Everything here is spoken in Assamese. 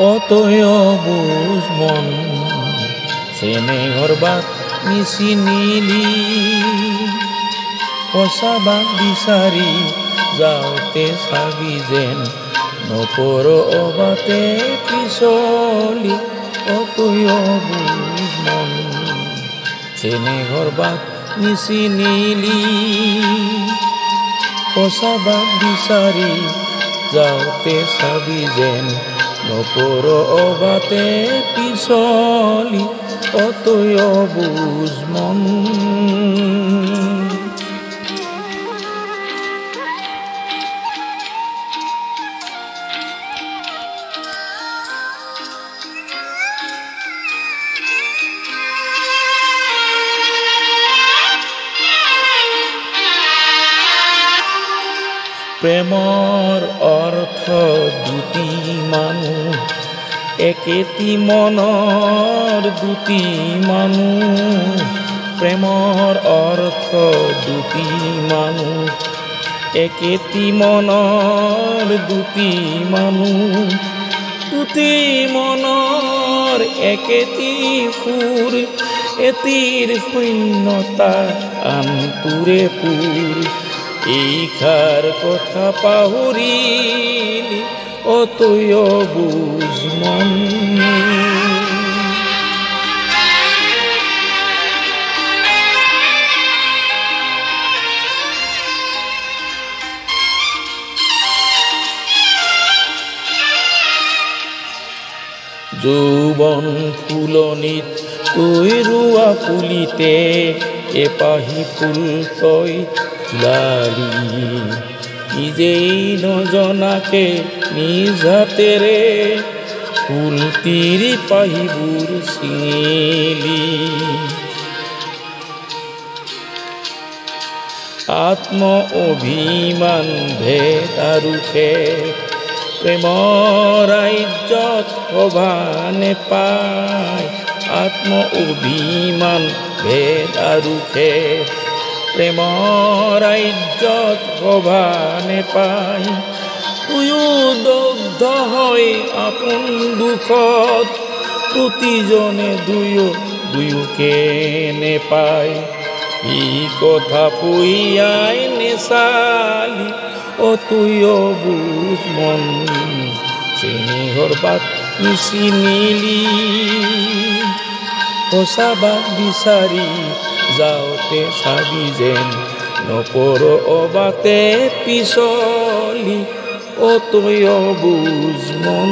অতয় বুজ মন চেনেহৰ বাট নিচিনিলি সঁচা বাট বিচাৰি যাওঁতে চাবি যেন নপৰ অবাতে পিছলি অতয় বুজ মন চেনেহৰ বাট নিচিনিলি সঁচা বাট বিচাৰি যাওঁতে চাবি যেন নপৰ অবাতে পিছলি অতয় বুজ মন প্ৰেমৰ অৰ্থ দুটি মানুহ একেটি মনৰ দুটি মানুহ প্ৰেমৰ অৰ্থ দুটি মানুহ একেটি মনৰ দুটি মানুহ দুটি মনৰ একেটি সুৰ এটিৰ শূন্যতা আনটোৰে পুৰ এইখাৰ কথা পাহৰিলি অতয় বুজ মন যৌৱন ফুলনিত তই ৰোৱা পুলিতে এপাহি ফুল তই লালি নিজেই নজনাকে নিজ হাতেৰে ফুলটিৰ পাহিবোৰ ছিঙিলি আত্ম অভিমান ভেদ আৰু খেদ প্ৰেমৰ ৰাজ্যত শোভা নেপায় আত্ম অভিমান ভেদ আৰু খেদ প্ৰেমৰ ৰাজ্যত শোভা নেপায় তুয়ো দগ্ধ হৈ আপোন দুখত প্ৰতিজনে দুয়োকে নেপায় ই কথা পুইয়াই নেচালি অতয় বুজ মন চেনেহৰ বাট নিচিনিলি সঁচা বাট বিচাৰি যাওঁতে চাবি যেন নপৰ অবাতে পিছলি অতয় বুজ মন